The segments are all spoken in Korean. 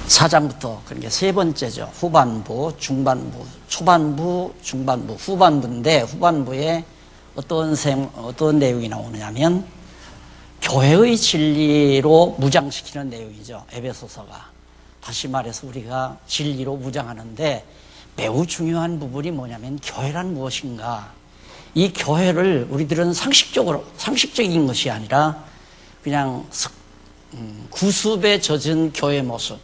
4장부터, 그러니까 세 번째죠. 후반부, 중반부, 초반부, 중반부, 후반부인데, 후반부에 어떤 내용이 나오느냐면 교회의 진리로 무장시키는 내용이죠. 에베소서가. 다시 말해서 우리가 진리로 무장하는데 매우 중요한 부분이 뭐냐면 교회란 무엇인가. 이 교회를 우리들은 상식적인 것이 아니라 그냥 구습에 젖은 교회 모습.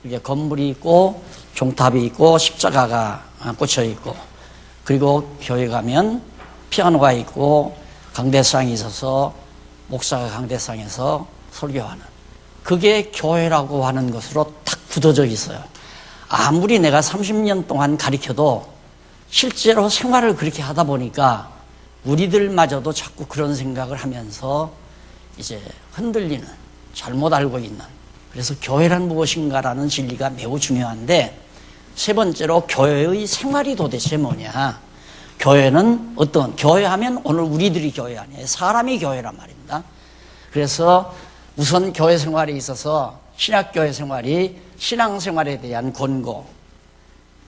이게 건물이 있고 종탑이 있고 십자가가 꽂혀 있고, 그리고 교회 가면 피아노가 있고 강대상이 있어서 목사가 강대상에서 설교하는, 그게 교회라고 하는 것으로 딱 굳어져 있어요. 아무리 내가 30년 동안 가르쳐도 실제로 생활을 그렇게 하다 보니까 우리들마저도 자꾸 그런 생각을 하면서 이제 흔들리는, 잘못 알고 있는. 그래서 교회란 무엇인가라는 진리가 매우 중요한데, 세 번째로 교회의 생활이 도대체 뭐냐. 교회는 교회하면 오늘 우리들이 교회 아니에요. 사람이 교회란 말입니다. 그래서 우선 교회 생활에 있어서 신약교회 생활이 신앙생활에 대한 권고,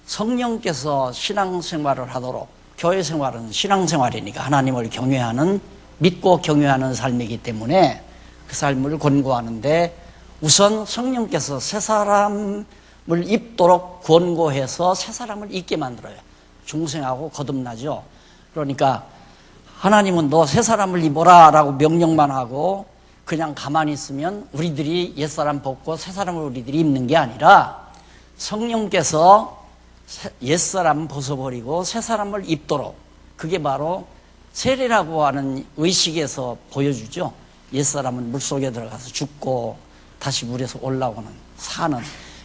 성령께서 신앙생활을 하도록, 교회 생활은 신앙생활이니까 하나님을 경외하는, 믿고 경외하는 삶이기 때문에 그 삶을 권고하는데, 우선 성령께서 새 사람을 입도록 권고해서 새 사람을 입게 만들어요. 중생하고 거듭나죠. 그러니까 하나님은 너 새 사람을 입어라 라고 명령만 하고 그냥 가만히 있으면 우리들이 옛사람 벗고 새 사람을 우리들이 입는 게 아니라, 성령께서 옛사람 벗어버리고 새 사람을 입도록, 그게 바로 세례라고 하는 의식에서 보여주죠. 옛사람은 물속에 들어가서 죽고 다시 물에서 올라오는, 사는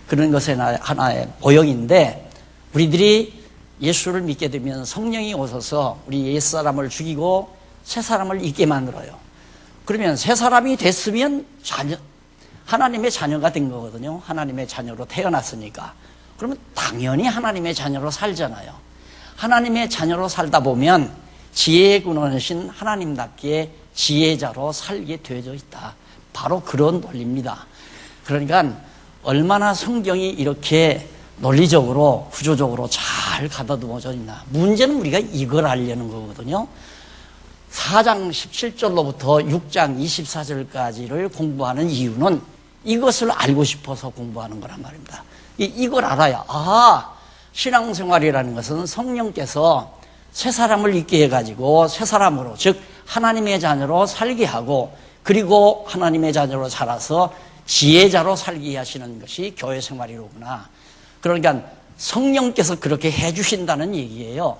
그런 것의 하나의 모형인데, 우리들이 예수를 믿게 되면 성령이 오셔서 우리 옛사람을 죽이고 새 사람을 있게 만들어요. 그러면 새 사람이 됐으면 하나님의 자녀가 된 거거든요. 하나님의 자녀로 태어났으니까. 그러면 당연히 하나님의 자녀로 살잖아요. 하나님의 자녀로 살다 보면 지혜의 근원이신 하나님답게 지혜자로 살게 되어져 있다. 바로 그런 논리입니다. 그러니까 얼마나 성경이 이렇게 논리적으로 구조적으로 잘 가다듬어져 있나. 문제는 우리가 이걸 알려는 거거든요. 4장 17절로부터 6장 24절까지를 공부하는 이유는 이것을 알고 싶어서 공부하는 거란 말입니다. 이걸 알아야, 신앙생활이라는 것은 성령께서 새 사람을 있게 해가지고 새 사람으로, 즉 하나님의 자녀로 살게 하고, 그리고 하나님의 자녀로 자라서 지혜자로 살게 하시는 것이 교회 생활이로구나. 그러니까 성령께서 그렇게 해주신다는 얘기예요.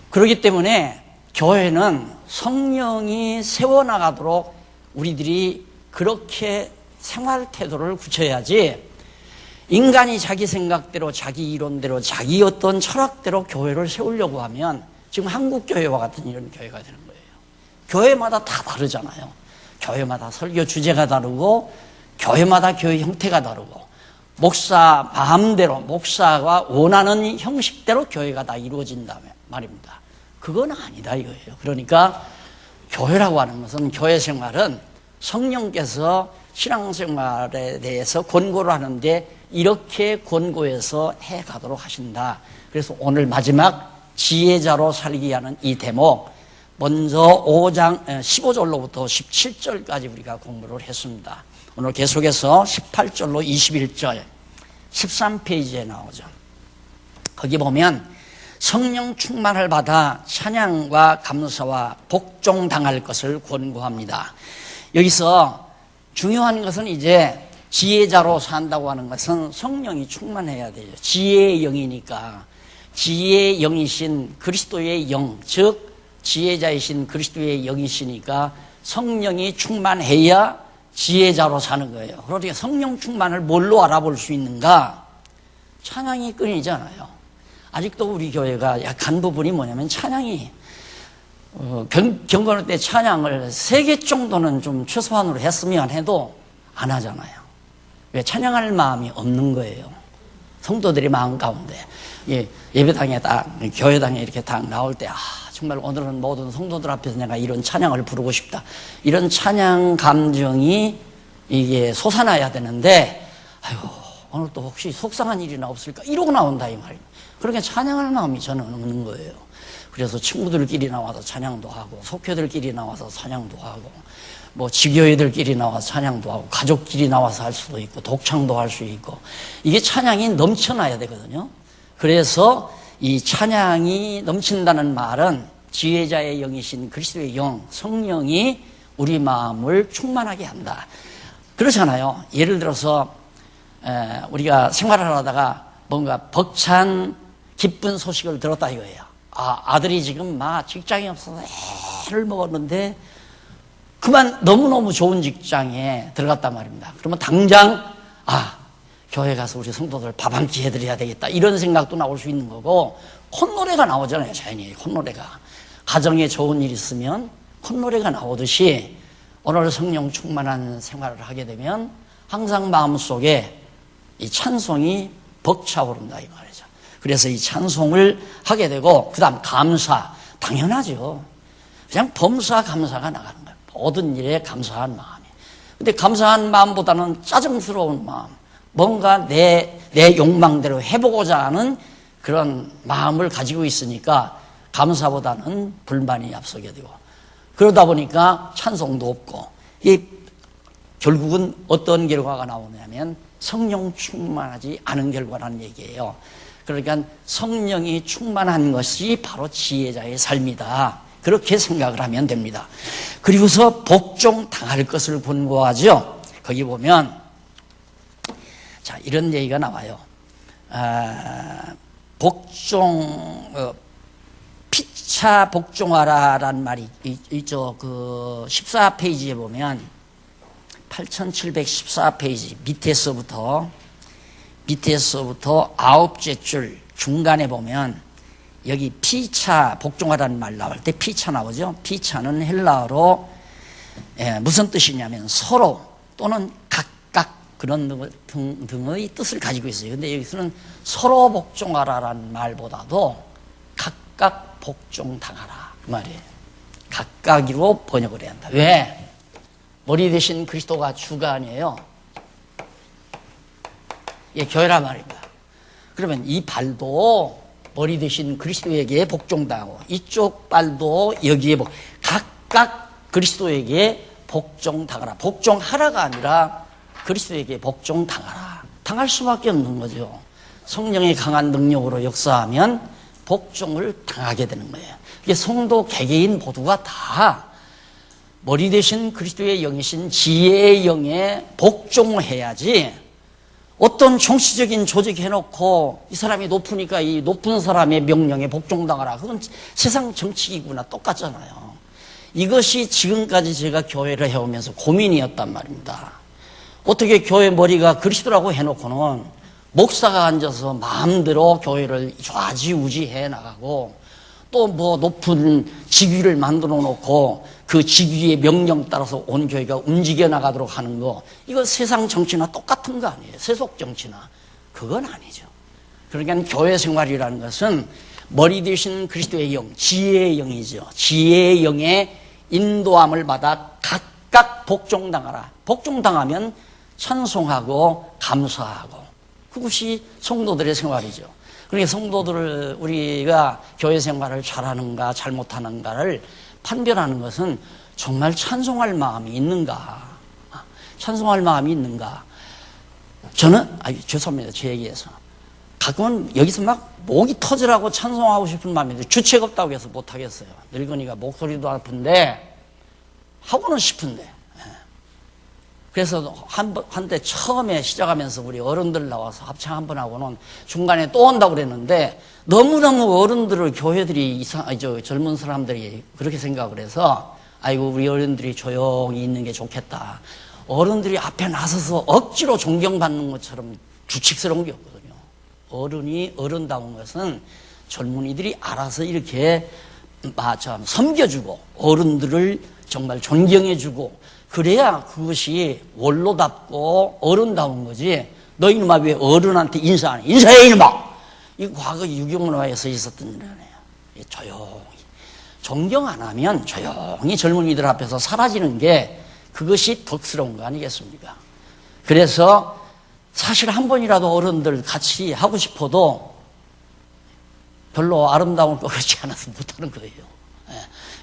그렇기 때문에 교회는 성령이 세워나가도록 우리들이 그렇게 생활 태도를 굳혀야지, 인간이 자기 생각대로, 자기 이론대로, 자기 어떤 철학대로 교회를 세우려고 하면 지금 한국교회와 같은 이런 교회가 되는 거예요. 교회마다 다 다르잖아요. 교회마다 설교 주제가 다르고, 교회마다 교회 형태가 다르고, 목사 마음대로, 목사가 원하는 형식대로 교회가 다 이루어진다면 말입니다. 그건 아니다 이거예요. 그러니까 교회라고 하는 것은, 교회 생활은 성령께서 신앙생활에 대해서 권고를 하는데 이렇게 권고해서 해가도록 하신다. 그래서 오늘 마지막 지혜자로 살게 하는 이 대목, 먼저 5장 15절로부터 17절까지 우리가 공부를 했습니다. 오늘 계속해서 18절로 21절 13페이지에 나오죠. 거기 보면 성령 충만을 받아 찬양과 감사와 복종당할 것을 권고합니다. 여기서 중요한 것은, 이제 지혜자로 산다고 하는 것은 성령이 충만해야 돼요. 지혜의 영이니까, 지혜의 영이신 그리스도의 영, 즉 지혜자이신 그리스도의 영이시니까 성령이 충만해야 지혜자로 사는 거예요. 그러니까 성령 충만을 뭘로 알아볼 수 있는가? 찬양이 끈이잖아요. 아직도 우리 교회가 약한 부분이 뭐냐면, 찬양이 경건할 때 찬양을 3개 정도는 좀 최소한으로 했으면 해도 안 하잖아요. 왜? 찬양할 마음이 없는 거예요. 성도들의 마음 가운데. 예배당에 딱, 교회당에 이렇게 딱 나올 때, 정말 오늘은 모든 성도들 앞에서 내가 이런 찬양을 부르고 싶다. 이런 찬양 감정이 이게 솟아나야 되는데, 오늘 또 혹시 속상한 일이나 없을까? 이러고 나온다 이 말이에요. 그러니까 찬양할 마음이 저는 없는 거예요. 그래서 친구들끼리 나와서 찬양도 하고, 속교들끼리 나와서 찬양도 하고, 뭐 지교회들끼리 나와서 찬양도 하고, 가족끼리 나와서 할 수도 있고, 독창도 할 수 있고, 이게 찬양이 넘쳐나야 되거든요. 그래서 이 찬양이 넘친다는 말은 지혜자의 영이신 그리스도의 영, 성령이 우리 마음을 충만하게 한다. 그렇잖아요. 예를 들어서 우리가 생활을 하다가 뭔가 벅찬 기쁜 소식을 들었다 이거예요. 아들이 지금 막 직장이 없어서 애를 먹었는데 그만 너무너무 좋은 직장에 들어갔단 말입니다. 그러면 당장 교회 가서 우리 성도들 밥 한 끼 해드려야 되겠다 이런 생각도 나올 수 있는 거고, 콧노래가 나오잖아요. 자연히 콧노래가. 가정에 좋은 일 있으면 콧노래가 나오듯이 오늘 성령 충만한 생활을 하게 되면 항상 마음속에 이 찬송이 벅차오른다 이 말이죠. 그래서 이 찬송을 하게 되고, 그 다음 감사. 당연하죠. 그냥 범사 감사가 나가는 거예요. 모든 일에 감사한 마음이. 근데 감사한 마음보다는 짜증스러운 마음, 뭔가 내 욕망대로 해보고자 하는 그런 마음을 가지고 있으니까 감사보다는 불만이 앞서게 되고, 그러다 보니까 찬송도 없고, 이게 결국은 어떤 결과가 나오냐면 성령 충만하지 않은 결과라는 얘기예요. 그러니까 성령이 충만한 것이 바로 지혜자의 삶이다. 그렇게 생각을 하면 됩니다. 그리고서 복종 당할 것을 권고하죠. 거기 보면 자, 이런 얘기가 나와요. 피차 복종하라라는 말이 있죠. 그 14페이지에 보면 8714페이지 밑에서부터 아홉째 줄 중간에 보면 여기 피차 복종하라는 말 나올 때 피차 나오죠. 피차는 헬라어로 무슨 뜻이냐면 서로 또는 각각 그런 등의 뜻을 가지고 있어요. 근데 여기서는 서로 복종하라라는 말보다도 각각 복종당하라 그 말이에요. 각각으로 번역을 해야 한다. 왜? 머리 대신 그리스도가 주가 아니에요. 예, 교회란 말입니다. 그러면 이 발도 머리 대신 그리스도에게 복종당하고, 이쪽 발도 여기에 각각 그리스도에게 복종당하라. 복종하라가 아니라 그리스도에게 복종당하라. 당할 수밖에 없는 거죠. 성령의 강한 능력으로 역사하면 복종을 당하게 되는 거예요. 이게 성도 개개인 모두가 다 머리 대신 그리스도의 영이신 지혜의 영에 복종해야지, 어떤 정치적인 조직 해놓고 이 사람이 높으니까 이 높은 사람의 명령에 복종당하라. 그건 세상 정치기구나 똑같잖아요. 이것이 지금까지 제가 교회를 해오면서 고민이었단 말입니다. 어떻게 교회 머리가 그리스도라고 해놓고는 목사가 앉아서 마음대로 교회를 좌지우지 해 나가고, 또 뭐 높은 직위를 만들어 놓고 그 직위의 명령 따라서 온 교회가 움직여 나가도록 하는 거, 이거 세상 정치나 똑같은 거 아니에요. 세속 정치나. 그건 아니죠. 그러니까 교회 생활이라는 것은 머리 대신 그리스도의 영, 지혜의 영이죠. 지혜의 영의 인도함을 받아 각각 복종당하라. 복종당하면 찬송하고 감사하고, 그것이 성도들의 생활이죠. 그러니까 성도들을 우리가 교회 생활을 잘하는가 잘못하는가를 판별하는 것은 정말 찬송할 마음이 있는가, 찬송할 마음이 있는가. 저는 죄송합니다, 제 얘기에서 가끔은 여기서 막 목이 터지라고 찬송하고 싶은 마음인데 주책 없다고 해서 못하겠어요. 늙으니까 목소리도 아픈데 하고는 싶은데. 그래서 한때 처음에 시작하면서 우리 어른들 나와서 합창 한번 하고는 중간에 또 온다고 그랬는데, 너무너무 어른들을 교회들이 젊은 사람들이 그렇게 생각을 해서, 아이고 우리 어른들이 조용히 있는 게 좋겠다. 어른들이 앞에 나서서 억지로 존경받는 것처럼 규칙스러운 게 없거든요. 어른이 어른다운 것은 젊은이들이 알아서 이렇게 섬겨주고 어른들을 정말 존경해주고, 그래야 그것이 원로답고 어른다운 거지. 너 이놈아 왜 어른한테 인사 안 해? 인사해 이놈아! 이거 과거 유경문화에서 있었던 일이네요. 조용히. 존경 안 하면 조용히 젊은이들 앞에서 사라지는 게 그것이 덕스러운 거 아니겠습니까? 그래서 사실 한 번이라도 어른들 같이 하고 싶어도 별로 아름다운 것 같지 않아서 못하는 거예요.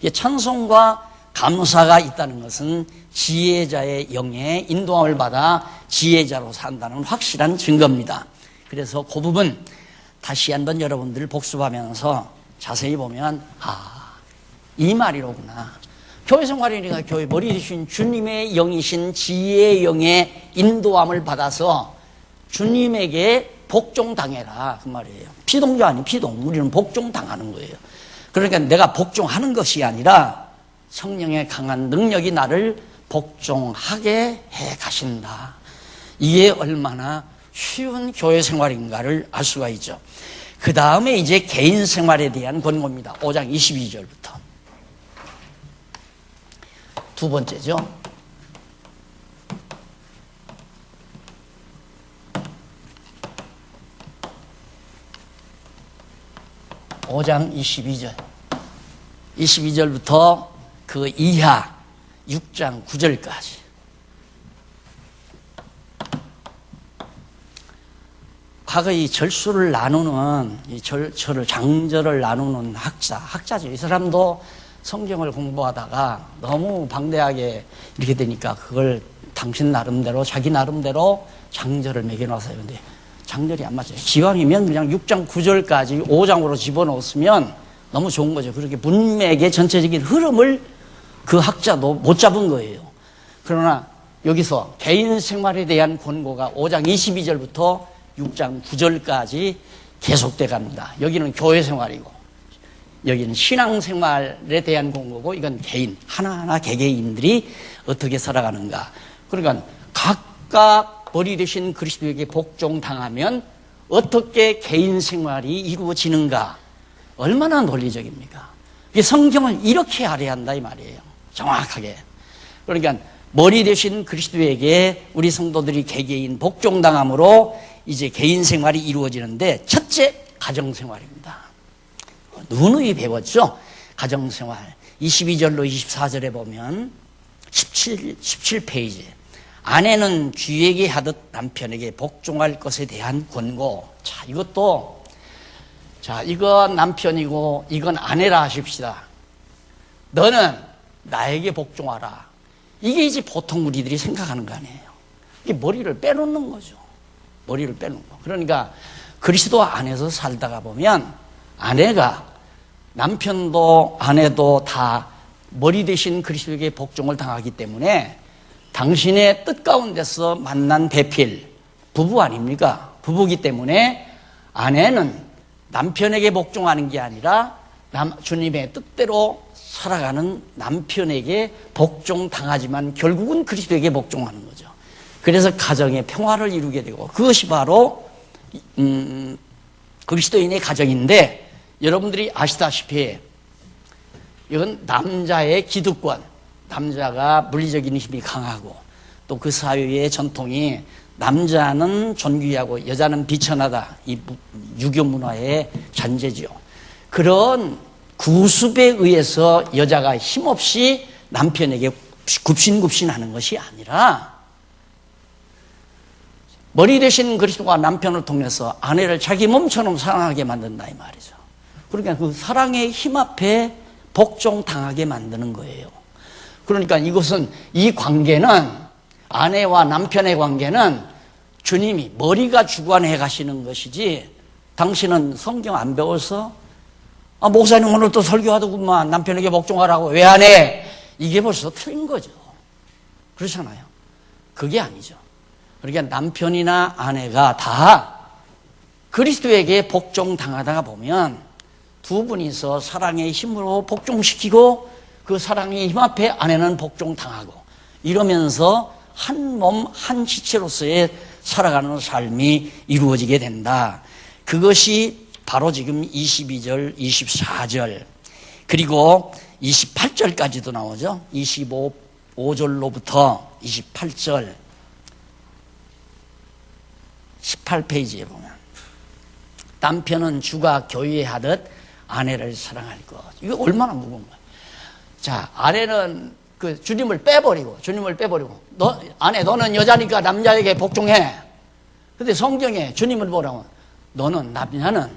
예. 찬송과 감사가 있다는 것은 지혜자의 영의 인도함을 받아 지혜자로 산다는 확실한 증거입니다. 그래서 그 부분 다시 한번 여러분들 복습하면서 자세히 보면 이 말이로구나. 교회 생활이니까 교회 머리 되신 주님의 영이신 지혜의 영의 인도함을 받아서 주님에게 복종당해라 그 말이에요. 피동자 아니 피동. 우리는 복종당하는 거예요. 그러니까 내가 복종하는 것이 아니라 성령의 강한 능력이 나를 복종하게 해 가신다. 이게 얼마나 쉬운 교회 생활인가를 알 수가 있죠. 그 다음에 이제 개인 생활에 대한 권고입니다. 5장 22절부터. 두 번째죠. (5장 22절) 22절부터 그 이하 6장 9절까지. 과거 이 절수를 나누는, 장절을 나누는 학자죠. 이 사람도 성경을 공부하다가 너무 방대하게 이렇게 되니까 그걸 당신 나름대로, 자기 나름대로 장절을 매겨놨어요. 근데 장절이 안 맞아요. 기왕이면 그냥 6장 9절까지 5장으로 집어넣었으면 너무 좋은 거죠. 그렇게 문맥의 전체적인 흐름을 그 학자도 못 잡은 거예요. 그러나 여기서 개인 생활에 대한 권고가 5장 22절부터 6장 9절까지 계속돼 갑니다. 여기는 교회 생활이고 여기는 신앙생활에 대한 권고고 이건 개인, 하나하나 개개인들이 어떻게 살아가는가. 그러니까 각각 머리 되신 그리스도에게 복종당하면 어떻게 개인 생활이 이루어지는가. 얼마나 논리적입니까? 성경을 이렇게 알아야 한다 이 말이에요. 정확하게. 그러니까 머리 되신 그리스도에게 우리 성도들이 개개인 복종당함으로 이제 개인 생활이 이루어지는데 첫째, 가정생활입니다. 누누이 배웠죠? 가정생활. 22절로 24절에 보면 17페이지. 아내는 쥐에게 하듯 남편에게 복종할 것에 대한 권고. 자, 이것도, 이건 남편이고 이건 아내라 하십시다. 너는 나에게 복종하라. 이게 이제 보통 우리들이 생각하는 거 아니에요. 이게 머리를 빼놓는 거죠. 머리를 빼놓는 거. 그러니까 그리스도 안에서 살다가 보면 아내가, 남편도 아내도 다 머리 대신 그리스도에게 복종을 당하기 때문에 당신의 뜻 가운데서 만난 배필, 부부 아닙니까? 부부기 때문에 아내는 남편에게 복종하는 게 아니라 주님의 뜻대로 살아가는 남편에게 복종당하지만 결국은 그리스도에게 복종하는 거죠. 그래서 가정의 평화를 이루게 되고 그것이 바로 그리스도인의 가정인데, 여러분들이 아시다시피 이건 남자의 기득권, 남자가 물리적인 힘이 강하고 또 그 사회의 전통이 남자는 존귀하고 여자는 비천하다, 이 유교 문화의 잔재죠. 그런 구습에 의해서 여자가 힘없이 남편에게 굽신굽신하는 것이 아니라 머리 대신 그리스도가 남편을 통해서 아내를 자기 몸처럼 사랑하게 만든다 이 말이죠. 그러니까 그 사랑의 힘 앞에 복종당하게 만드는 거예요. 그러니까 이것은, 이 관계는, 아내와 남편의 관계는 주님이 머리가 주관해 가시는 것이지, 당신은 성경 안 배워서 목사님 오늘 또 설교하더구만, 남편에게 복종하라고 왜 안 해? 이게 벌써 틀린 거죠. 그렇잖아요. 그게 아니죠. 그러니까 남편이나 아내가 다 그리스도에게 복종당하다가 보면 두 분이서 사랑의 힘으로 복종시키고 그 사랑의 힘 앞에 아내는 복종당하고 이러면서 한 몸, 한 지체로서의 살아가는 삶이 이루어지게 된다. 그것이 바로 지금 22절, 24절, 그리고 28절까지도 나오죠. 25절로부터 28절, 18페이지에 보면 남편은 주가 교회하듯 아내를 사랑할 것. 이거 얼마나 무거운 거야. 자, 아내는 그 주님을 빼버리고, 아내 너는 여자니까 남자에게 복종해. 근데 성경에 주님을 보라면 너는 남자는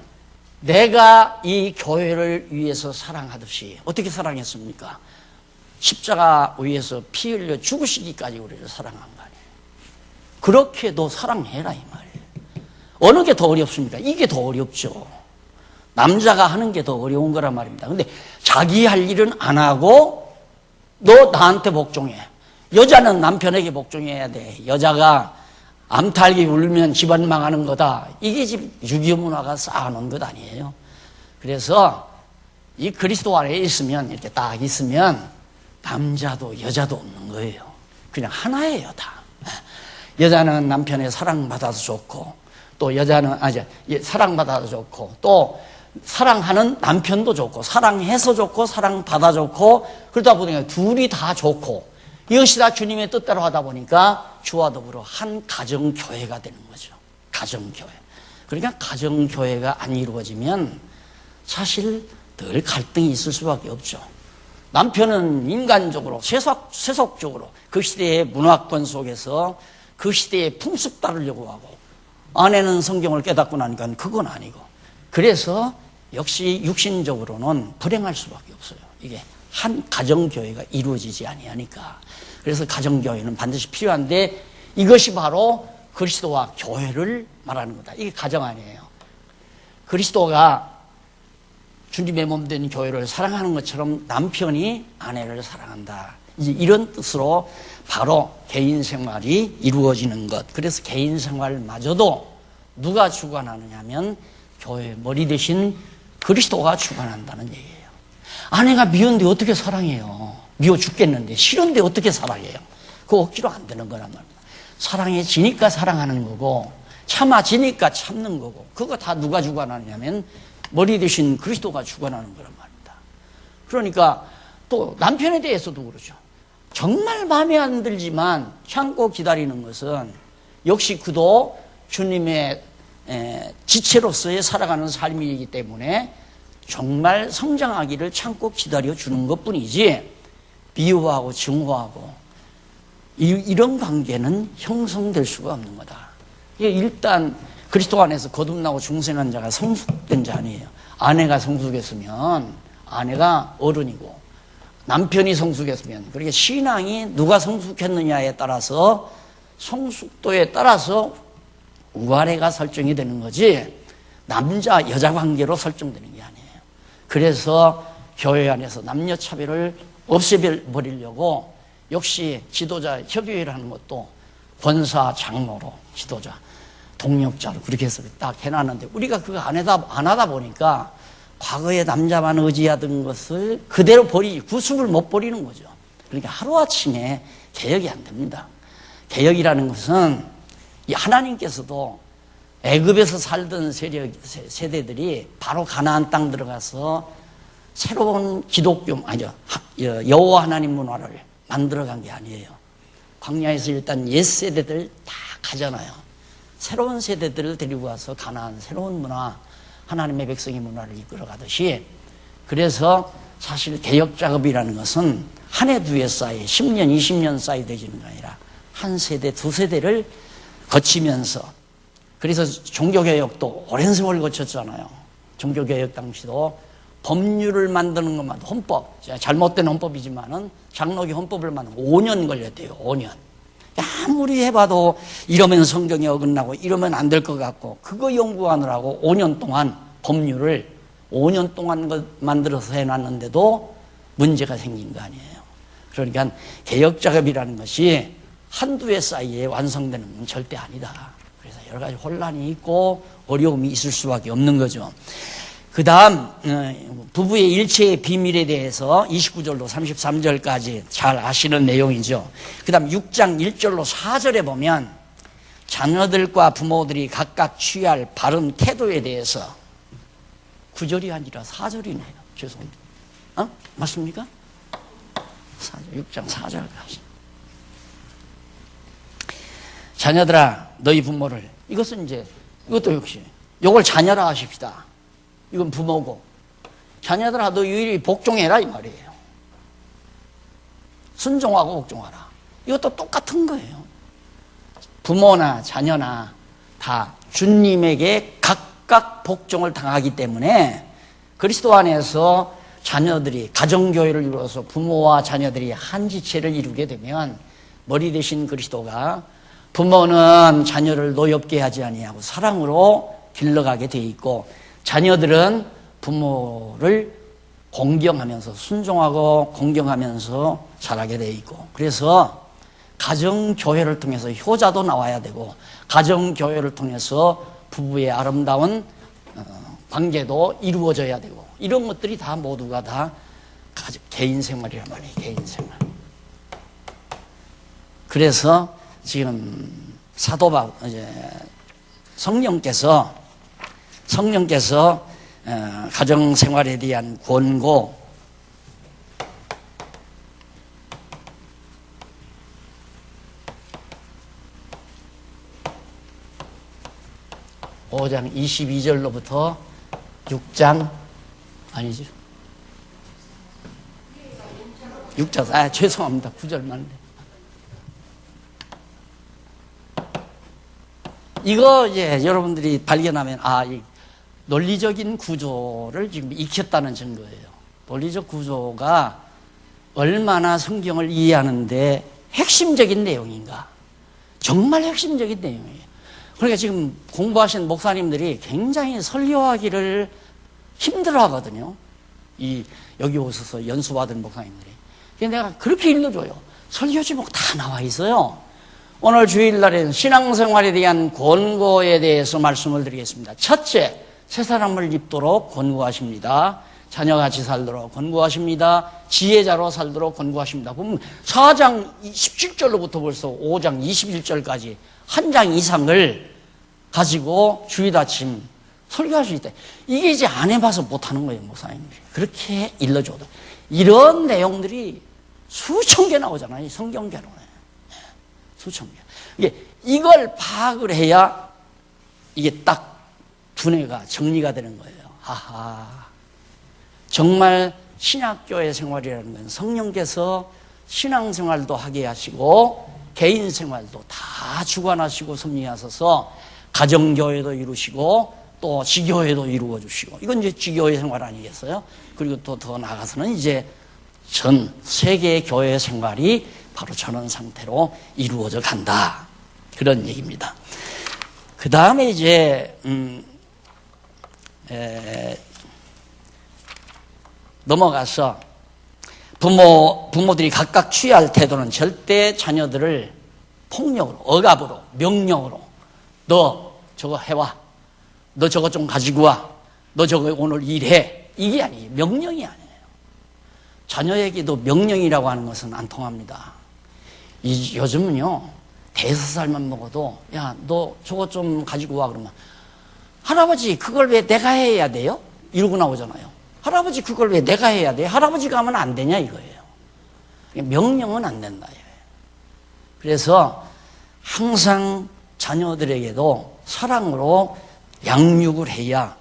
내가 이 교회를 위해서 사랑하듯이 어떻게 사랑했습니까? 십자가 위에서 피 흘려 죽으시기까지 우리를 사랑한 거 아니에요. 그렇게 너 사랑해라 이 말이에요. 어느 게 더 어렵습니까? 이게 더 어렵죠. 남자가 하는 게 더 어려운 거란 말입니다. 근데 자기 할 일은 안 하고 너 나한테 복종해. 여자는 남편에게 복종해야 돼. 여자가 암탉이 울면 집안 망하는 거다. 이게 지금 유교 문화가 쌓아놓은 것 아니에요. 그래서 이 그리스도 안에 있으면, 이렇게 딱 있으면 남자도 여자도 없는 거예요. 그냥 하나예요, 다. 여자는 남편의 사랑받아도 좋고, 또 여자는, 사랑받아도 좋고, 또 사랑하는 남편도 좋고, 사랑해서 좋고, 사랑받아 좋고, 그러다 보니까 둘이 다 좋고, 이것이 다 주님의 뜻대로 하다 보니까 주와 더불어 한 가정교회가 되는 거죠. 가정교회. 그러니까 가정교회가 안 이루어지면 사실 늘 갈등이 있을 수밖에 없죠. 남편은 인간적으로, 세속적으로 그 시대의 문화권 속에서 그 시대의 풍습 따르려고 하고, 아내는 성경을 깨닫고 나니까 그건 아니고, 그래서 역시 육신적으로는 불행할 수밖에 없어요. 이게 한 가정교회가 이루어지지 아니하니까. 그래서 가정교회는 반드시 필요한데, 이것이 바로 그리스도와 교회를 말하는 거다. 이게 가정 아니에요. 그리스도가 주님의 몸 된 교회를 사랑하는 것처럼 남편이 아내를 사랑한다. 이제 이런 뜻으로 바로 개인 생활이 이루어지는 것. 그래서 개인 생활마저도 누가 주관하느냐 하면 교회 머리 대신 그리스도가 주관한다는 얘기예요. 아내가 미운데 어떻게 사랑해요? 미워 죽겠는데, 싫은데 어떻게 사랑해요? 그거 억지로 안 되는 거란 말입니다. 사랑해지니까 사랑하는 거고, 참아지니까 참는 거고, 그거 다 누가 주관하냐면 머리 대신 그리스도가 주관하는 거란 말입니다. 그러니까 또 남편에 대해서도 그러죠. 정말 마음에 안 들지만 참고 기다리는 것은 역시 그도 주님의 지체로서의 살아가는 삶이기 때문에 정말 성장하기를 참고 기다려주는 것뿐이지, 미워하고 증오하고 이런 관계는 형성될 수가 없는 거다. 일단 그리스도 안에서 거듭나고 중생한 자가 성숙된 자 아니에요. 아내가 성숙했으면 아내가 어른이고, 남편이 성숙했으면, 그러니까 신앙이 누가 성숙했느냐에 따라서, 성숙도에 따라서 우아래가 설정이 되는 거지 남자 여자 관계로 설정되는 게 아니에요. 그래서 교회 안에서 남녀 차별을 없애버리려고 역시 지도자 협의회를 하는 것도 권사, 장로로, 지도자, 동력자로 그렇게 해서 딱 해놨는데, 우리가 그거 안 하다 보니까 과거에 남자만 의지하던 것을 그대로 구습을 못 버리는 거죠. 그러니까 하루아침에 개혁이 안 됩니다. 개혁이라는 것은 이 하나님께서도 애굽에서 살던 세대들이 바로 가나안 땅 들어가서 새로운 기독교, 여호와 하나님 문화를 만들어간 게 아니에요. 광야에서 일단 옛 세대들 다 가잖아요. 새로운 세대들을 데리고 와서 가나안 새로운 문화, 하나님의 백성의 문화를 이끌어가듯이, 그래서 사실 개혁 작업이라는 것은 한 해 두 해 사이, 10년, 20년 사이 되지는 게 아니라 한 세대, 두 세대를 거치면서, 그래서 종교개혁도 오랜 세월 거쳤잖아요. 종교개혁 당시도 법률을 만드는 것만, 헌법, 잘못된 헌법이지만은 장로교 헌법을 만드는 5년 걸렸대요. 5년. 아무리 해봐도 이러면 성경에 어긋나고 이러면 안 될 것 같고, 그거 연구하느라고 5년 동안 법률을 5년 동안 만들어서 해놨는데도 문제가 생긴 거 아니에요. 그러니까 개혁 작업이라는 것이 한두 해 사이에 완성되는 건 절대 아니다. 그래서 여러 가지 혼란이 있고 어려움이 있을 수밖에 없는 거죠. 그 다음 부부의 일체의 비밀에 대해서 29절로 33절까지 잘 아시는 내용이죠. 그 다음 6장 1절로 4절에 보면 자녀들과 부모들이 각각 취할 바른 태도에 대해서, 9절이 아니라 4절이네요. 죄송합니다. 맞습니까? 6장 4절 가시. 자녀들아 너희 부모를, 이것도 역시 이걸 자녀라 하십시다. 이건 부모고, 자녀들아 너희 복종해라 이 말이에요. 순종하고 복종하라. 이것도 똑같은 거예요. 부모나 자녀나 다 주님에게 각각 복종을 당하기 때문에 그리스도 안에서 자녀들이 가정교회를 이루어서 부모와 자녀들이 한 지체를 이루게 되면 머리 대신 그리스도가 부모는 자녀를 노엽게 하지 아니하고 사랑으로 길러가게 돼 있고 자녀들은 부모를 공경하면서 순종하고 공경하면서 자라게 돼 있고 그래서 가정교회를 통해서 효자도 나와야 되고 가정교회를 통해서 부부의 아름다운 관계도 이루어져야 되고 이런 것들이 다 모두가 다 개인 생활이란 말이에요. 개인 생활. 그래서 지금 성령께서 가정 생활에 대한 권고 5장 22절로부터 6장 아니죠? 6장 죄송합니다. 9절만. 이거 이제 여러분들이 발견하면 이 논리적인 구조를 지금 익혔다는 증거예요. 논리적 구조가 얼마나 성경을 이해하는데 핵심적인 내용인가. 정말 핵심적인 내용이에요. 그러니까 지금 공부하신 목사님들이 굉장히 설교하기를 힘들어 하거든요. 여기 오셔서 연수받은 목사님들이. 근데 내가 그렇게 일러줘요. 설교 제목 다 나와 있어요. 오늘 주일날에는 신앙생활에 대한 권고에 대해서 말씀을 드리겠습니다. 첫째, 새 사람을 입도록 권고하십니다. 자녀같이 살도록 권고하십니다. 지혜자로 살도록 권고하십니다. 보면 4장 17절로부터 벌써 5장 21절까지 한 장 이상을 가지고 주일 아침 설교할 수 있다. 이게 이제 안 해봐서 못하는 거예요, 목사님들이. 그렇게 일러줘도. 이런 내용들이 수천 개 나오잖아요, 성경개론에. 수천 개. 이걸 파악을 해야 이게 딱 두뇌가 정리가 되는 거예요. 아하. 정말 신학교의 생활이라는 건 성령께서 신앙생활도 하게 하시고 개인 생활도 다 주관하시고 섭리하셔서 가정교회도 이루시고 또 지교회도 이루어 주시고 이건 이제 지교회 생활 아니겠어요? 그리고 또 더 나아가서는 이제 전 세계 교회 생활이 바로 저런 상태로 이루어져 간다. 그런 얘기입니다. 그 다음에 이제 넘어가서 부모들이 각각 취할 태도는 절대 자녀들을 폭력으로, 억압으로, 명령으로 너 저거 해와, 너 저거 좀 가지고 와, 너 저거 오늘 일해, 이게 아니에요. 명령이 아니에요. 자녀에게도 명령이라고 하는 것은 안 통합니다. 요즘은요 대서살만 먹어도 야 너 저거 좀 가지고 와 그러면 할아버지 그걸 왜 내가 해야 돼요? 이러고 나오잖아요. 할아버지 그걸 왜 내가 해야 돼? 할아버지가 하면 안 되냐 이거예요. 명령은 안 된다. 그래서 항상 자녀들에게도 사랑으로 양육을 해야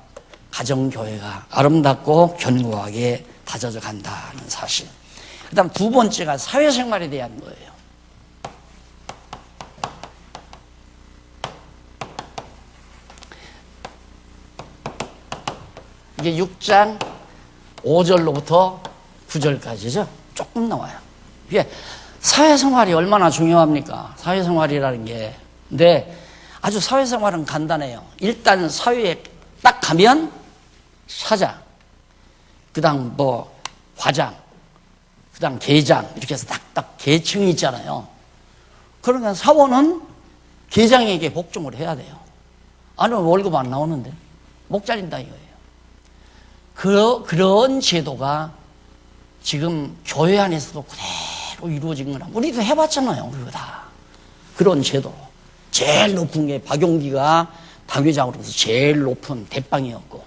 가정교회가 아름답고 견고하게 다져져 간다는 사실. 그 다음 두 번째가 사회생활에 대한 거예요. 이게 6장 5절로부터 9절까지죠. 조금 나와요. 이게 사회생활이 얼마나 중요합니까? 사회생활이라는 게. 근데 아주 사회생활은 간단해요. 일단 사회에 딱 가면 사장, 그 다음 과장, 그 다음 계장 이렇게 해서 딱딱 계층이 있잖아요. 그러면 사원은 계장에게 복종을 해야 돼요. 아니면 월급 안 나오는데 목 잘린다 이거예요. 그런 제도가 지금 교회 안에서도 그대로 이루어진 거라. 우리도 해봤잖아요. 우리가 다. 그런 제도로. 제일 높은 게 박용기가 당회장으로서 제일 높은 대빵이었고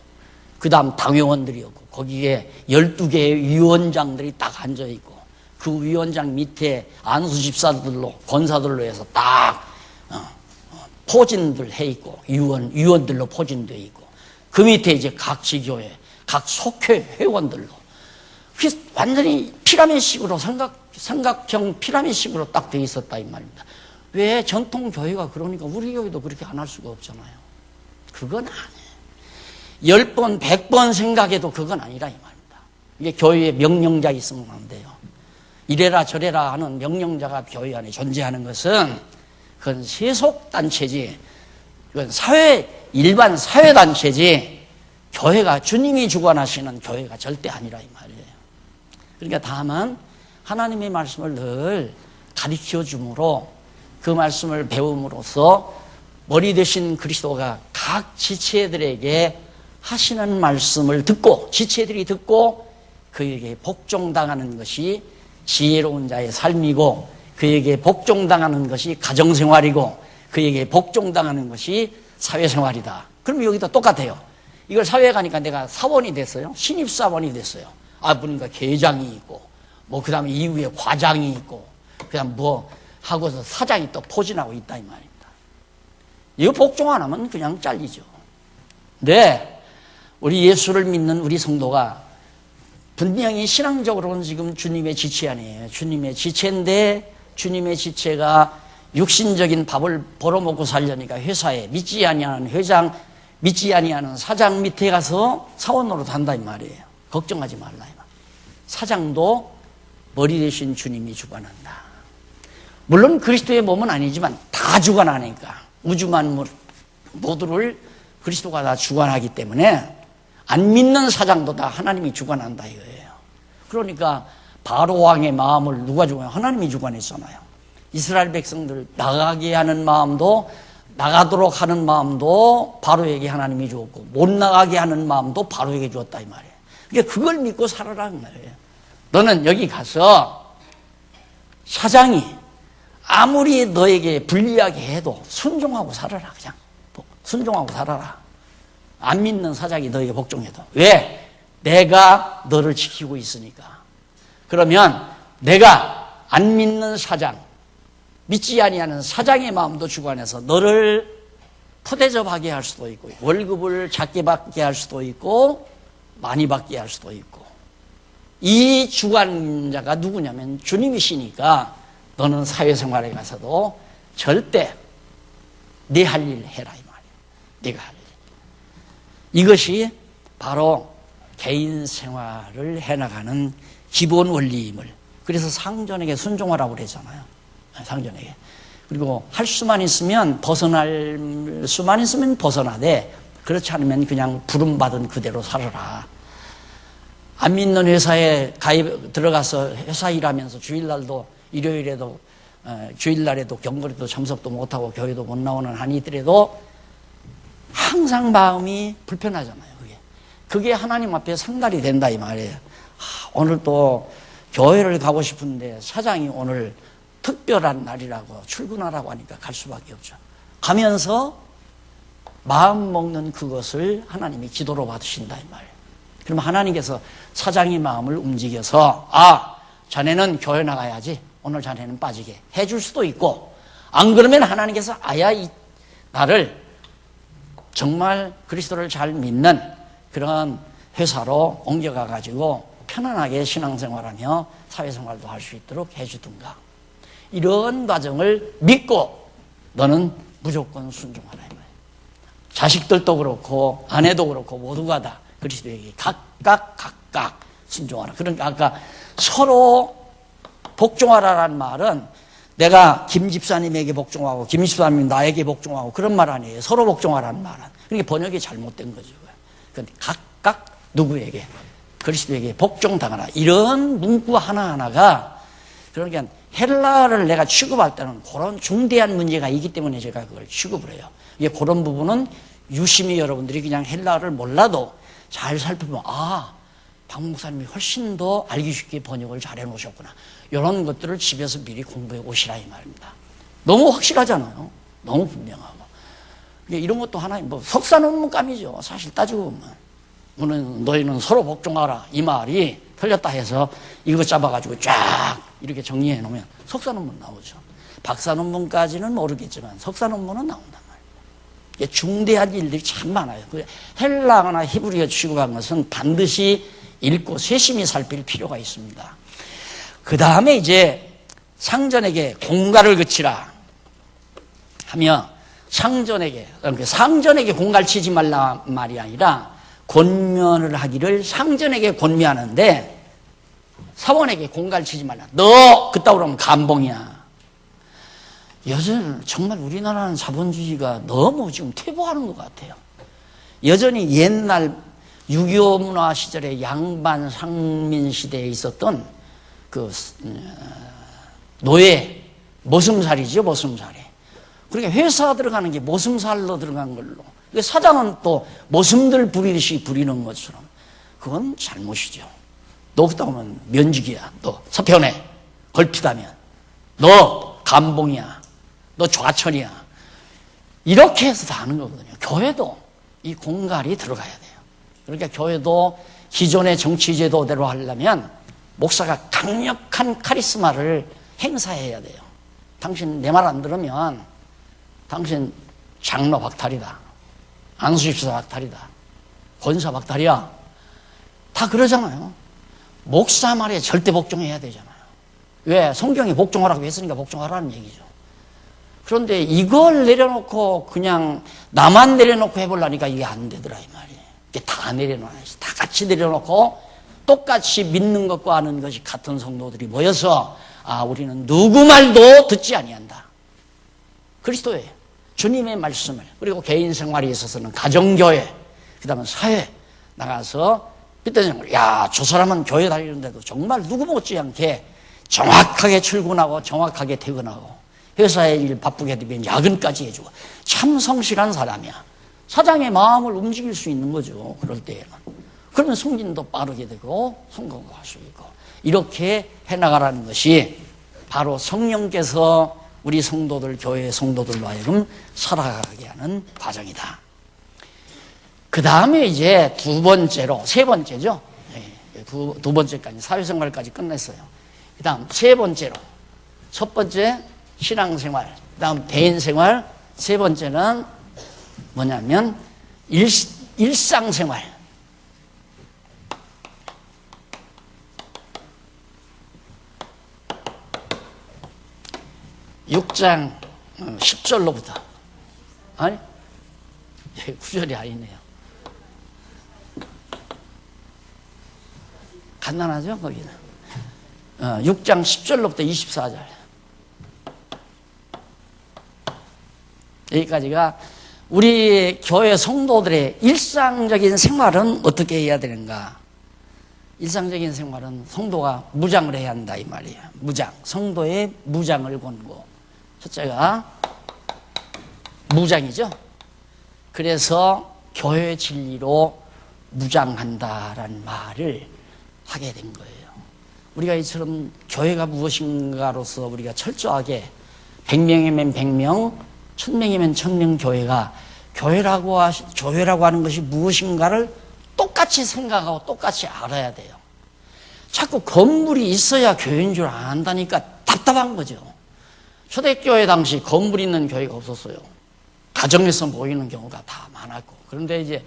그 다음 당회원들이었고 거기에 12개의 위원장들이 딱 앉아있고 그 위원장 밑에 안수 집사들로 권사들로 해서 딱 포진들 해있고 위원들로 포진되어 있고 그 밑에 이제 각 지교회 각 속회 회원들로 완전히 피라미드식으로 삼각형 피라미드식으로 딱 돼 있었다 이 말입니다. 왜 전통 교회가 그러니까 우리 교회도 그렇게 안 할 수가 없잖아요. 그건 아니에요. 10번, 100번 생각해도 그건 아니라 이 말입니다. 이게 교회에 명령자 있으면 안 돼요. 이래라 저래라 하는 명령자가 교회 안에 존재하는 것은 그건 세속단체지, 그건 일반 사회단체지, 교회가 주님이 주관하시는 교회가 절대 아니라 이 말이에요. 그러니까 다만 하나님의 말씀을 늘 가르쳐 줌으로 그 말씀을 배움으로써 머리 되신 그리스도가 각 지체들에게 하시는 말씀을 듣고, 지체들이 듣고 그에게 복종당하는 것이 지혜로운 자의 삶이고, 그에게 복종당하는 것이 가정생활이고, 그에게 복종당하는 것이 사회생활이다. 그럼 여기도 똑같아요. 이걸 사회에 가니까 내가 사원이 됐어요. 신입사원이 됐어요. 보니까 계장이 있고, 그 다음에 이후에 과장이 있고, 그냥 하고서 사장이 또 포진하고 있다 이 말입니다. 이거 복종 안 하면 그냥 잘리죠. 네, 우리 예수를 믿는 우리 성도가 분명히 신앙적으로는 지금 주님의 지체 아니에요. 주님의 지체인데, 주님의 지체가 육신적인 밥을 벌어먹고 살려니까 회사에 믿지 아니하는 회장, 믿지 아니하는 사장 밑에 가서 사원으로 한다 이 말이에요. 걱정하지 말라 이 말. 사장도 머리 대신 주님이 주관한다. 물론 그리스도의 몸은 아니지만 다 주관하니까, 우주 만물 모두를 그리스도가 다 주관하기 때문에 안 믿는 사장도 다 하나님이 주관한다 이거예요. 그러니까 바로 왕의 마음을 누가 주관해요? 하나님이 주관했잖아요. 이스라엘 백성들 나가게 하는 마음도, 나가도록 하는 마음도 바로에게 하나님이 주었고, 못 나가게 하는 마음도 바로에게 주었다 이 말이에요. 그러니까 그걸 믿고 살아라 그 말이에요. 너는 여기 가서 사장이 아무리 너에게 불리하게 해도 순종하고 살아라. 그냥 순종하고 살아라. 안 믿는 사장이 너에게 복종해도. 왜? 내가 너를 지키고 있으니까. 그러면 내가 안 믿는 사장, 믿지 아니하는 사장의 마음도 주관해서 너를 포대접하게 할 수도 있고, 월급을 작게 받게 할 수도 있고, 많이 받게 할 수도 있고. 이 주관자가 누구냐면 주님이시니까 너는 사회생활에 가서도 절대 네 할 일 해라 이 말이야. 네가 할 일. 이것이 바로 개인 생활을 해나가는 기본 원리임을. 그래서 상전에게 순종하라고 그러잖아요. 상전에게. 그리고 할 수만 있으면 벗어날 수만 있으면 벗어나되, 그렇지 않으면 그냥 부름받은 그대로 살아라. 안 믿는 회사에 들어가서 회사 일하면서 주일날도, 일요일에도, 주일날에도 경건에도 참석도 못하고 교회도 못 나오는 한이 있더라도 항상 마음이 불편하잖아요. 그게 하나님 앞에 상달이 된다 이 말이에요. 오늘 또 교회를 가고 싶은데 사장이 오늘 특별한 날이라고 출근하라고 하니까 갈 수밖에 없죠. 가면서 마음 먹는 그것을 하나님이 기도로 받으신다 이 말이에요. 그럼 하나님께서 사장의 마음을 움직여서 자네는 교회 나가야지, 오늘 자네는 빠지게 해줄 수도 있고, 안 그러면 하나님께서 나를 정말 그리스도를 잘 믿는 그런 회사로 옮겨가 가지고 편안하게 신앙생활하며 사회생활도 할 수 있도록 해주든가. 이런 과정을 믿고 너는 무조건 순종하라 이 말이에요. 자식들도 그렇고 아내도 그렇고 모두가 다 그리스도에게 각각 순종하라. 그러니까 아까 서로 복종하라라는 말은 내가 김 집사님에게 복종하고 김 집사님이 나에게 복종하고 그런 말 아니에요. 서로 복종하라는 말은. 그러니까 번역이 잘못된 거죠. 각각 누구에게? 그리스도에게 복종당하라. 이런 문구 하나하나가, 그러니까 헬라어를 내가 취급할 때는 그런 중대한 문제가 있기 때문에 제가 그걸 취급을 해요. 이게 그런 부분은 유심히 여러분들이 그냥 헬라어를 몰라도 잘 살펴보면 박 목사님이 훨씬 더 알기 쉽게 번역을 잘 해놓으셨구나. 이런 것들을 집에서 미리 공부해 오시라 이 말입니다. 너무 확실하잖아요. 너무 분명하고. 이런 것도 하나의 석사 논문감이죠. 사실 따지고 보면. 너희는 서로 복종하라 이 말이 틀렸다 해서 이거 잡아가지고 쫙 이렇게 정리해 놓으면 석사 논문 나오죠. 박사 논문까지는 모르겠지만 석사 논문은 나온단 말이에요. 중대한 일들이 참 많아요. 헬라어나 히브리어 취급한 것은 반드시 읽고 세심히 살필 필요가 있습니다. 그 다음에 이제 상전에게 공가를 그치라. 하며 상전에게, 그러니까 상전에게 공갈치지 말라 말이 아니라 권면을 하기를 상전에게 권면하는데 사원에게 공갈치지 말라. 너 그따구로 하면 감봉이야. 여전히 정말 우리나라는 자본주의가 너무 지금 퇴보하는 것 같아요. 여전히 옛날 6.25 문화 시절에 양반 상민 시대에 있었던 그 노예 머슴살이죠, 머슴살이. 그러니까 회사 들어가는 게 머슴살로 들어간 걸로. 사장은 또 머슴들 부리듯이 부리는 것처럼. 그건 잘못이죠. 너 그따 보면 면직이야. 너 사표내. 걸피다면. 너 감봉이야. 너 좌천이야. 이렇게 해서 다 하는 거거든요. 교회도 이 공갈이 들어가야 돼요. 그러니까 교회도 기존의 정치제도대로 하려면 목사가 강력한 카리스마를 행사해야 돼요. 당신 내 말 안 들으면 당신 장로 박탈이다. 안수집사 박탈이다. 권사 박탈이야. 다 그러잖아요. 목사 말에 절대 복종해야 되잖아요. 왜? 성경이 복종하라고 했으니까 복종하라는 얘기죠. 그런데 이걸 내려놓고 그냥 나만 내려놓고 해보려니까 이게 안 되더라 이 말이에요. 이게 다 내려놔야지. 다 같이 내려놓고 똑같이 믿는 것과 아는 것이 같은 성도들이 모여서 우리는 누구 말도 듣지 아니한다. 그리스도의 주님의 말씀을, 그리고 개인 생활에 있어서는 가정교회, 그 다음에 사회 나가서 그때는 저 사람은 교회 다니는데도 정말 누구 못지않게 정확하게 출근하고 정확하게 퇴근하고 회사에 일 바쁘게 되면 야근까지 해주고 참 성실한 사람이야. 사장의 마음을 움직일 수 있는 거죠. 그럴 때에는. 그러면 승진도 빠르게 되고 성공도 할 수 있고 이렇게 해나가라는 것이 바로 성령께서 우리 성도들, 교회 성도들로 하여금 살아가게 하는 과정이다. 그 다음에 이제 두 번째로, 세 번째죠. 두 번째까지, 사회생활까지 끝냈어요. 그 다음 세 번째로, 첫 번째 신앙생활, 그 다음 대인생활, 세 번째는 뭐냐면 일상생활. 6장 10절로부터 아니? 9절이 아니네요. 간단하죠 거기는. 6장 10절로부터 24절 여기까지가 우리 교회 성도들의 일상적인 생활은 어떻게 해야 되는가. 일상적인 생활은 성도가 무장을 해야 한다 이 말이에요. 무장, 성도의 무장을 권고. 첫째가 무장이죠. 그래서 교회 진리로 무장한다라는 말을 하게 된 거예요. 우리가 이처럼 교회가 무엇인가로서 우리가 철저하게 100명이면 100명, 1000명이면 1000명 교회가 교회라고 하는 것이 무엇인가를 똑같이 생각하고 똑같이 알아야 돼요. 자꾸 건물이 있어야 교회인 줄 안다니까 답답한 거죠. 초대교회 당시 건물 있는 교회가 없었어요. 가정에서 모이는 경우가 다 많았고. 그런데 이제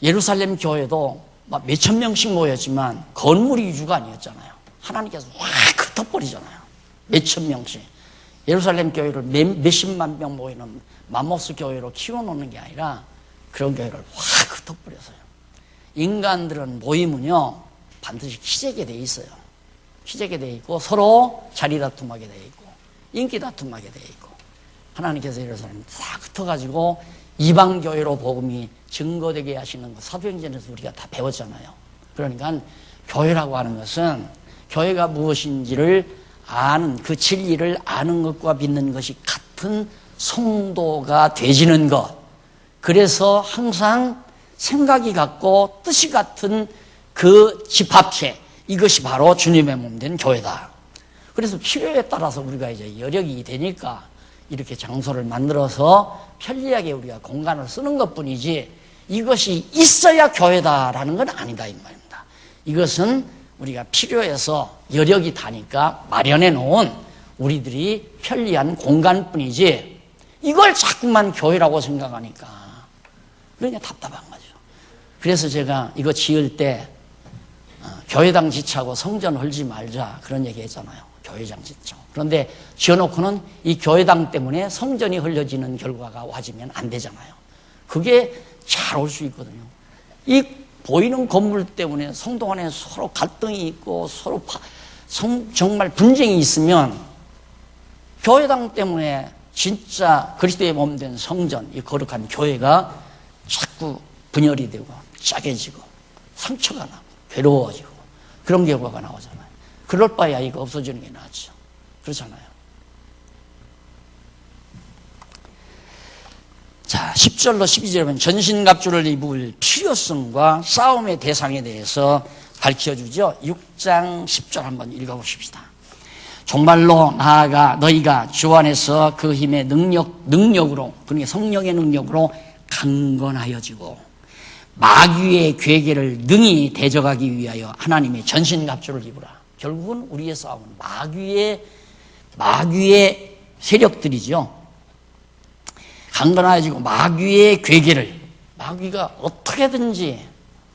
예루살렘 교회도 막 몇천 명씩 모였지만 건물이 이유가 아니었잖아요. 하나님께서 확 흩어버리잖아요. 몇천 명씩. 예루살렘 교회를 몇십만 명 모이는 맘모스 교회로 키워놓는 게 아니라 그런 교회를 확 흩어버렸어요. 인간들은 모이면요 반드시 희재게 돼 있어요. 희재게 돼 있고 서로 자리 다툼하게 돼 있고 인기 다툼하게 돼 있고 하나님께서 예루살렘을 싹 흩어가지고 이방 교회로 복음이 증거되게 하시는 것 사도행전에서 우리가 다 배웠잖아요. 그러니까 교회라고 하는 것은 교회가 무엇인지를 아는 그 진리를 아는 것과 믿는 것이 같은 성도가 되지는 것. 그래서 항상 생각이 같고 뜻이 같은 그 집합체, 이것이 바로 주님의 몸 된 교회다. 그래서 필요에 따라서 우리가 이제 여력이 되니까 이렇게 장소를 만들어서 편리하게 우리가 공간을 쓰는 것 뿐이지 이것이 있어야 교회다라는 건 아니다 이 말입니다. 이것은 우리가 필요해서 여력이 다니까 마련해 놓은 우리들이 편리한 공간뿐이지 이걸 자꾸만 교회라고 생각하니까 그러니까 답답한 거죠. 그래서 제가 이거 지을 때 교회당 지차고 성전 헐지 말자 그런 얘기 했잖아요. 교회장 짓죠. 그런데 지어놓고는 이 교회당 때문에 성전이 흘려지는 결과가 와지면 안 되잖아요. 그게 잘 올 수 있거든요. 이 보이는 건물 때문에 성도 안에 서로 갈등이 있고 서로 정말 분쟁이 있으면 교회당 때문에 진짜 그리스도의 몸 된 성전, 이 거룩한 교회가 자꾸 분열이 되고 짜개지고 상처가 나고 괴로워지고 그런 결과가 나오잖아요. 그럴 바에야 이거 없어지는 게 낫죠. 그렇잖아요. 자, 10절로 12절에 보면 전신갑주를 입을 필요성과 싸움의 대상에 대해서 밝혀주죠. 6장 10절 한번 읽어보십시다. 정말로 나아가 너희가 주 안에서 그 힘의 능력으로, 그러니까 성령의 능력으로 강건하여지고 마귀의 괴계를 능히 대적하기 위하여 하나님의 전신갑주를 입으라. 결국은 우리의 싸움은 마귀의 세력들이죠. 강건하여지고 마귀의 괴계를, 마귀가 어떻게든지,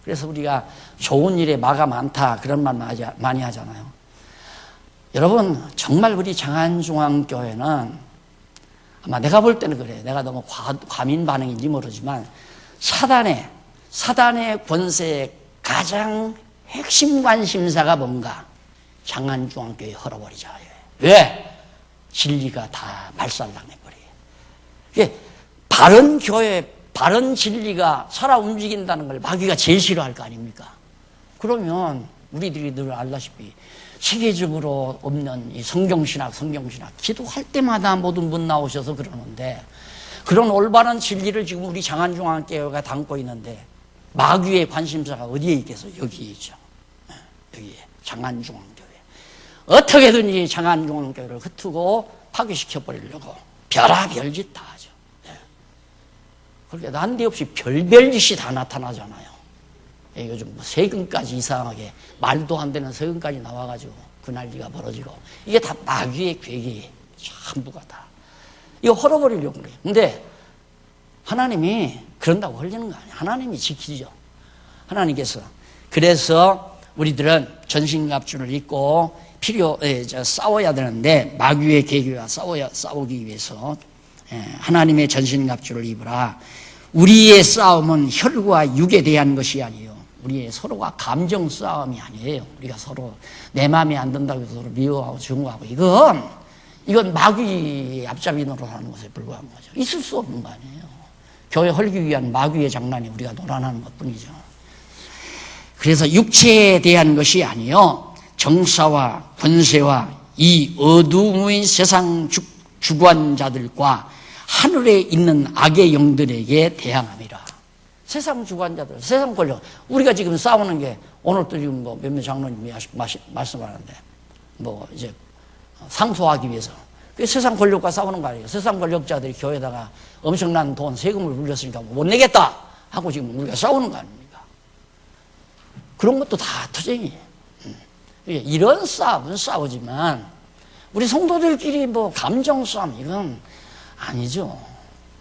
그래서 우리가 좋은 일에 마가 많다 그런 말 많이 하잖아요. 여러분, 정말 우리 장안중앙교회는 아마 내가 볼 때는 그래요. 내가 너무 과민 반응인지 모르지만 사단의 권세의 가장 핵심 관심사가 뭔가? 장안중앙교회 헐어버리자. 왜? 진리가 다 발산당해버려요. 이게 바른 교회, 바른 진리가 살아 움직인다는 걸 마귀가 제일 싫어할 거 아닙니까? 그러면 우리들이 늘 알다시피 세계적으로 없는 이 성경신학, 기도할 때마다 모든 분 나오셔서 그러는데, 그런 올바른 진리를 지금 우리 장안중앙교회가 담고 있는데 마귀의 관심사가 어디에 있겠어요? 여기에 있죠. 여기에 장안중앙교회. 어떻게든지 장안중앙교회를 흩트고 파괴시켜버리려고 별의별 짓 다 하죠. 그렇게 난데없이 별별 짓이 다 나타나잖아요. 요즘 뭐 세금까지 이상하게 말도 안 되는 세금까지 나와가지고 그 난리가 벌어지고, 이게 다 마귀의 괴계 전부가 다 이거 헐어버리려고 그래요. 근데 하나님이 그런다고 흘리는 거 아니에요. 하나님이 지키죠. 하나님께서. 그래서 우리들은 전신갑주를 입고 싸워야 되는데, 마귀의 계계와 싸우기 위해서 하나님의 전신갑주를 입으라. 우리의 싸움은 혈과 육에 대한 것이 아니에요. 우리의 서로가 감정 싸움이 아니에요. 우리가 서로 내 마음에 안 든다고 해서 서로 미워하고 증오하고, 이건 마귀의 앞잡이 노릇하는 것에 불과한 거죠. 있을 수 없는 거 아니에요. 교회 헐기 위한 마귀의 장난이 우리가 노란하는 것뿐이죠. 그래서 육체에 대한 것이 아니요, 정사와 권세와 이 어두움의 세상 주관자들과 하늘에 있는 악의 영들에게 대항함이라. 세상 주관자들, 세상 권력. 우리가 지금 싸우는 게, 오늘도 지금 뭐 몇몇 장로님이 말씀하는데, 이제 상소하기 위해서 그 세상 권력과 싸우는 거 아니에요. 세상 권력자들이 교회에다가 엄청난 돈, 세금을 물렸으니까 못 내겠다 하고 지금 우리가 싸우는 거 아닙니까? 그런 것도 다 투쟁이에요. 이런 싸움은 싸우지만 우리 성도들끼리 감정 싸움, 이건 아니죠.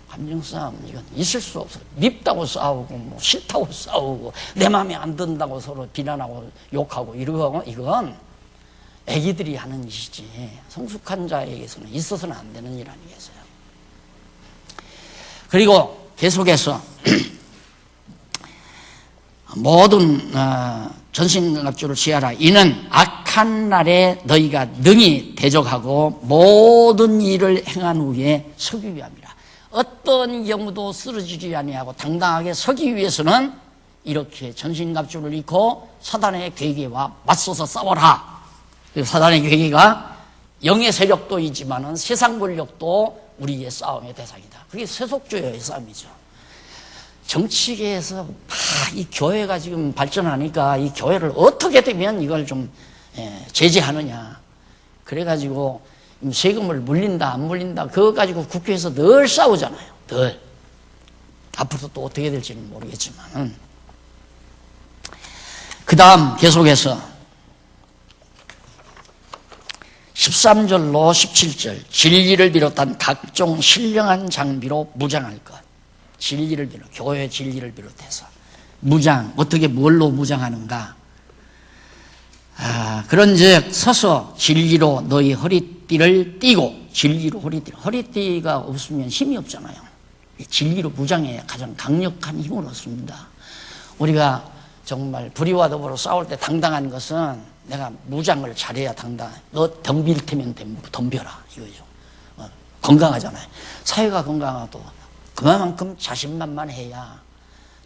감정 싸움, 이건 있을 수 없어요. 밉다고 싸우고 싫다고 싸우고 내 마음에 안 든다고 서로 비난하고 욕하고 이러고, 이건 애기들이 하는 일이지 성숙한 자에게서는 있어서는 안 되는 일 아니겠어요. 그리고 계속해서 모든 전신갑주를 취하라. 이는 악한 날에 너희가 능히 대적하고 모든 일을 행한 후에 서기 위함이라. 어떤 경우도 쓰러지지 아니하고 당당하게 서기 위해서는 이렇게 전신갑주를 입고 사단의 괴계와 맞서서 싸워라. 사단의 괴계가 영의 세력도 있지만은 세상 권력도 우리의 싸움의 대상이다. 그게 세속주의의 싸움이죠. 정치계에서 이 교회가 지금 발전하니까 이 교회를 어떻게 되면 이걸 좀 제재하느냐. 그래가지고 세금을 물린다 안 물린다 그거 가지고 국회에서 늘 싸우잖아요. 늘. 앞으로 또 어떻게 될지는 모르겠지만. 그 다음 계속해서 13절로 17절, 진리를 비롯한 각종 신령한 장비로 무장할 것. 진리를 비롯, 교회 진리를 비롯해서 무장, 어떻게 뭘로 무장하는가? 그런즉 서서 진리로 너희 허리띠를 띠고, 진리로 허리띠가 없으면 힘이 없잖아요. 진리로 무장해야 가장 강력한 힘을 얻습니다. 우리가 정말 불의와 더불어 싸울 때 당당한 것은 내가 무장을 잘해야 당당해. 너 덤빌 테면 덤벼라 이거죠. 건강하잖아요. 사회가 건강하도 그만큼 자신만만해야,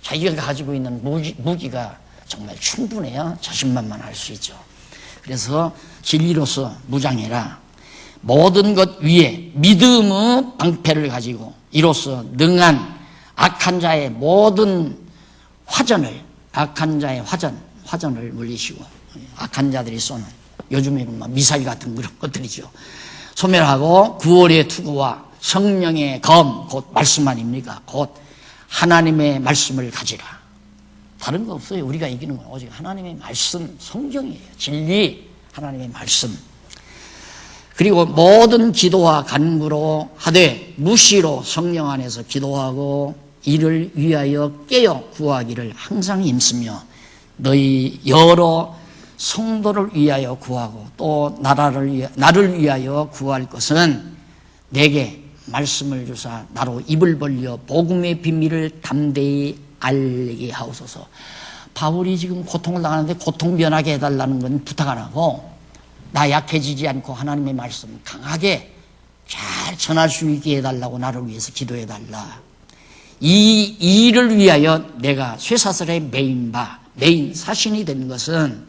자기가 가지고 있는 무기가 정말 충분해야 자신만만할 수 있죠. 그래서 진리로서 무장해라. 모든 것 위에 믿음의 방패를 가지고 이로써 능한 악한 자의 모든 악한 자의 화전을 물리시고, 악한 자들이 쏘는 요즘에는 막 미사일 같은 그런 것들이죠. 소멸하고 구원의 투구와 성령의 검, 곧 말씀 아닙니까? 곧 하나님의 말씀을 가지라. 다른 거 없어요. 우리가 이기는 건 오직 하나님의 말씀, 성경이에요. 진리, 하나님의 말씀. 그리고 모든 기도와 간구로 하되 무시로 성령 안에서 기도하고 이를 위하여 깨어 구하기를 항상 힘쓰며 너희 여러 성도를 위하여 구하고 또 나를 위하여 구할 것은 내게 말씀을 주사 나로 입을 벌려 복음의 비밀을 담대히 알게 하옵소서. 바울이 지금 고통을 당하는데 고통 면하게 해달라는 건 부탁 안 하고, 나 약해지지 않고 하나님의 말씀 강하게 잘 전할 수 있게 해달라고 나를 위해서 기도해달라. 이 일을 위하여 내가 쇠사슬에 메인 사신이 된 것은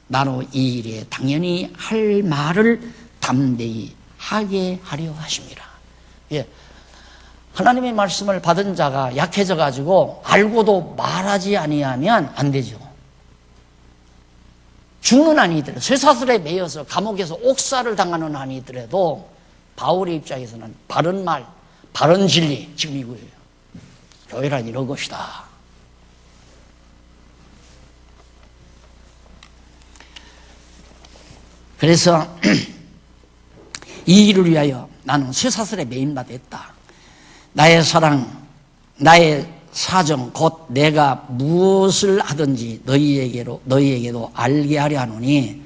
나로 이 일에 당연히 할 말을 담대히 하게 하려 하십니다. 예. 하나님의 말씀을 받은 자가 약해져 가지고 알고도 말하지 아니하면 안 되죠. 죽는 한이 있더라도, 쇠사슬에 매여서 감옥에서 옥살을 당하는 한이 있더라도 바울의 입장에서는 바른 말, 바른 진리, 지금 이거예요. 교회란 이런 것이다. 그래서 이 일을 위하여 나는 쇠사슬에 매인 바 됐다. 나의 사랑, 나의 사정, 곧 내가 무엇을 하든지 너희에게도 알게 하려 하노니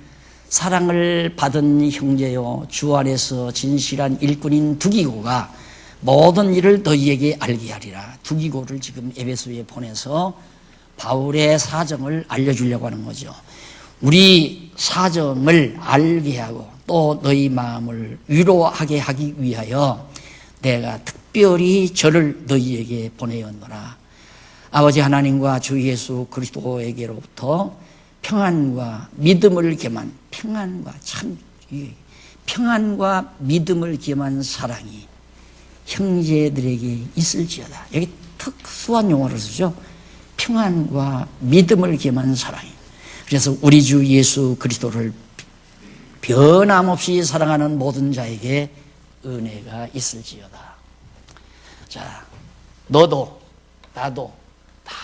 사랑을 받은 형제요 주 안에서 진실한 일꾼인 두기고가 모든 일을 너희에게 알게 하리라. 두기고를 지금 에베소에 보내서 바울의 사정을 알려주려고 하는 거죠. 우리 사정을 알게 하고 또 너희 마음을 위로하게 하기 위하여 내가 특별히 저를 너희에게 보내었노라. 아버지 하나님과 주 예수 그리스도에게로부터 평안과 믿음을 겸한 평안과 믿음을 겸한 사랑이 형제들에게 있을지어다. 여기 특수한 용어를 쓰죠. 평안과 믿음을 겸한 사랑이. 그래서 우리 주 예수 그리스도를 변함없이 사랑하는 모든 자에게 은혜가 있을지어다. 자, 너도 나도 다,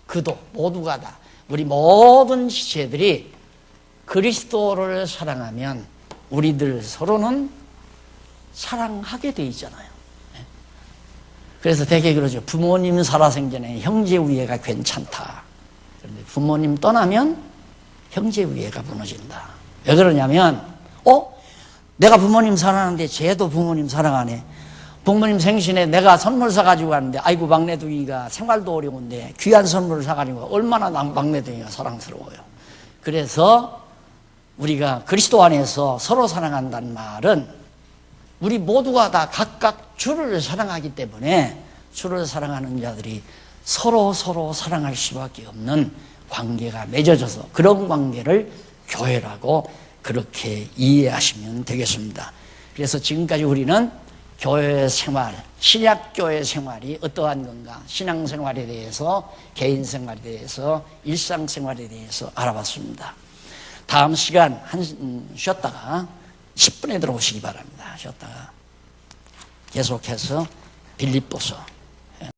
그도 모두가 다, 우리 모든 지체들이 그리스도를 사랑하면 우리들 서로는 사랑하게 돼 있잖아요. 그래서 되게 그러죠. 부모님 살아생전에 형제 우애가 괜찮다. 그런데 부모님 떠나면 형제 우애가 무너진다. 왜 그러냐면 내가 부모님 사랑하는데 쟤도 부모님 사랑하네. 부모님 생신에 내가 선물 사가지고 갔는데 아이고 막내둥이가 생활도 어려운데 귀한 선물을 사가지고 얼마나 막내둥이가 사랑스러워요. 그래서 우리가 그리스도 안에서 서로 사랑한다는 말은 우리 모두가 다 각각 주를 사랑하기 때문에 주를 사랑하는 자들이 서로 사랑할 수밖에 없는 관계가 맺어져서 그런 관계를 교회라고 그렇게 이해하시면 되겠습니다. 그래서 지금까지 우리는 교회 생활, 신약교회 생활이 어떠한 건가, 신앙생활에 대해서, 개인생활에 대해서, 일상생활에 대해서 알아봤습니다. 다음 시간 쉬었다가 10분에 들어오시기 바랍니다. 쉬었다가 계속해서 빌립보서